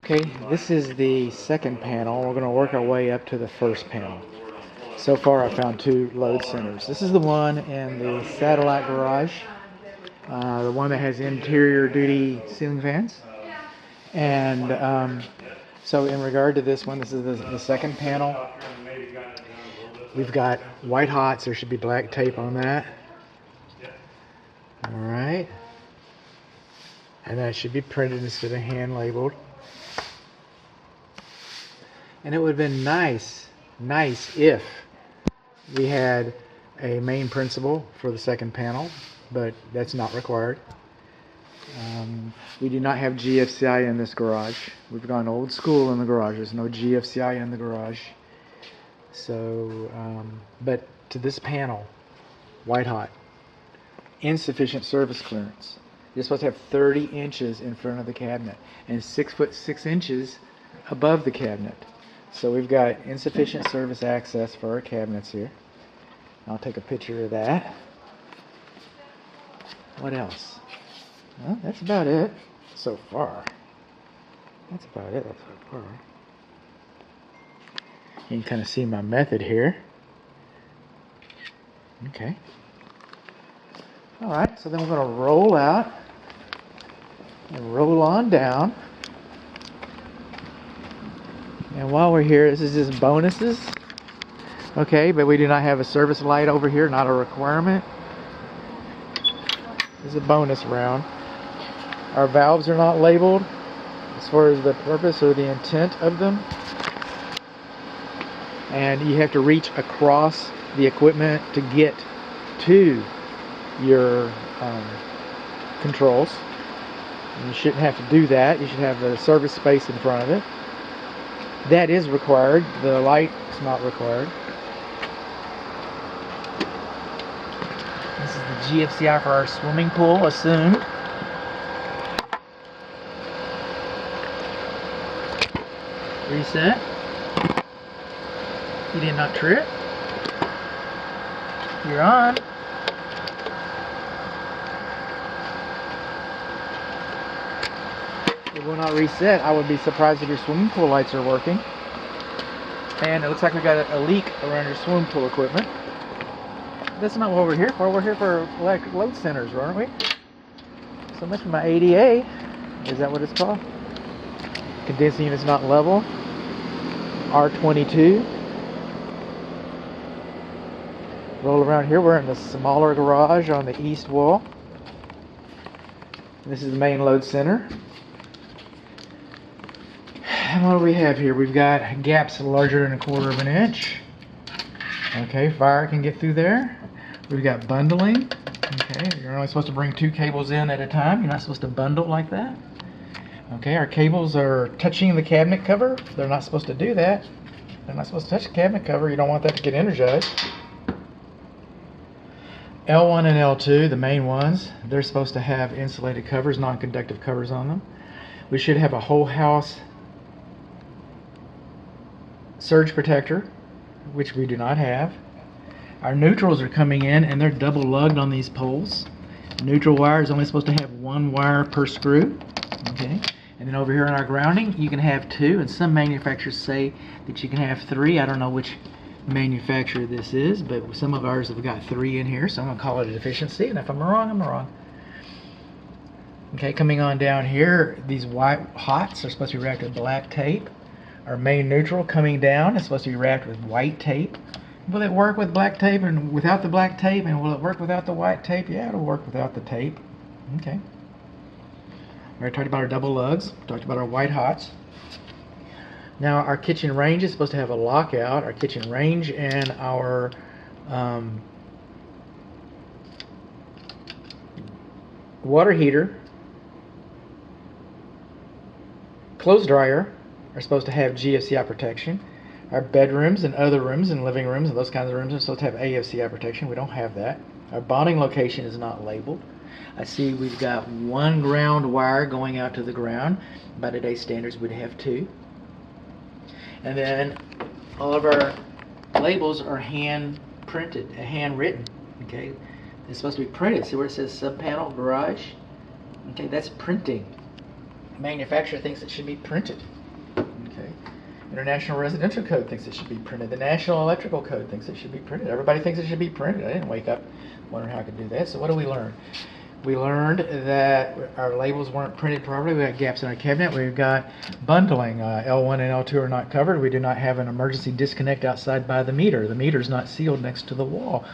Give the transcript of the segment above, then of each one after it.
Okay, this is the second panel. We're going to work our way up to the first panel. So far I found two load centers. This is the one in the satellite garage, the one that has interior duty ceiling fans. And so in regard to this one, this is the second panel. We've got white hots. There should be black tape on that. Alright. And that should be printed instead of hand labeled. And it would have been nice if we had a main principal for the second panel, but that's not required. We do not have GFCI in this garage. We've gone old school in the garage. There's no GFCI in the garage. So, but to this panel, white hot, insufficient service clearance. You're supposed to have 30 inches in front of the cabinet and 6 foot 6 inches above the cabinet. So we've got insufficient service access for our cabinets here. I'll take a picture of that. What else? Well, that's about it so far. That's about it so far. You can kind of see my method here. Okay. Alright, so then we're going to roll out and roll on down. And while we're here, this is just bonuses. Okay, but we do not have a service light over here, not a requirement. This is a bonus round. Our valves are not labeled as far as the purpose or the intent of them. And you have to reach across the equipment to get to your controls. And you shouldn't have to do that. You should have the service space in front of it. That is required. The light is not required. This is the GFCI for our swimming pool, assumed. Reset. You did not trip. You're on. It will not reset. I would be surprised if your swimming pool lights are working. And it looks like we got a leak around your swimming pool equipment. That's not what we're here for. We're here for electric load centers, aren't we? So much for my ADA. Is that what it's called? Condensing unit's not level. R22. Roll around here. We're in the smaller garage on the east wall. This is the main load center. And what do we have here? We've got gaps larger than 1/4 of an inch. Okay, fire can get through there. We've got bundling. Okay, you're only supposed to bring 2 cables in at a time. You're not supposed to bundle like that. Okay, our cables are touching the cabinet cover. They're not supposed to do that. They're not supposed to touch the cabinet cover. You don't want that to get energized. L1 and L2, the main ones, they're supposed to have insulated covers, non-conductive covers on them. We should have a whole house surge protector, which we do not have. Our neutrals are coming in and they're double lugged on these poles. Neutral wire is only supposed to have 1 wire per screw. Okay, and then over here on our grounding you can have 2, and some manufacturers say that you can have 3. I don't know which manufacturer this is, but some of ours have got 3 in here, so I'm going to call it a deficiency, and if I'm wrong, I'm wrong. Okay, coming on down here, these white hots are supposed to be wrapped with black tape. Our main neutral coming down is supposed to be wrapped with white tape. Will it work with black tape and without the black tape? And will it work without the white tape? Yeah, it'll work without the tape. Okay. We already talked about our double lugs. Talked about our white hots. Now our kitchen range is supposed to have a lockout. Our kitchen range and our water heater, clothes dryer are supposed to have GFCI protection. Our bedrooms and other rooms and living rooms and those kinds of rooms are supposed to have AFCI protection. We don't have that. Our bonding location is not labeled. I see we've got 1 ground wire going out to the ground. By today's standards, we'd have 2. And then all of our labels are hand printed, hand written. Okay, it's supposed to be printed. See where it says sub-panel garage? Okay, that's printing. The manufacturer thinks it should be printed. International Residential Code thinks it should be printed. The National Electrical Code thinks it should be printed. Everybody thinks it should be printed. I didn't wake up wondering how I could do that. So what do we learn? We learned that our labels weren't printed properly. We got gaps in our cabinet. We've got bundling. L1 and L2 are not covered. We do not have an emergency disconnect outside by the meter. The meter's not sealed next to the wall.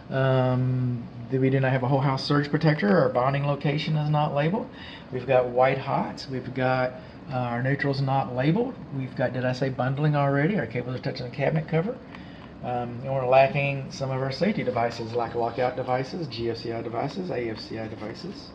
We do not have a whole house surge protector. Our bonding location is not labeled. We've got white hots. We've got our neutrals not labeled. We've got, did I say bundling already? Our cables are touching the cabinet cover. And we're lacking some of our safety devices like lockout devices, GFCI devices, AFCI devices.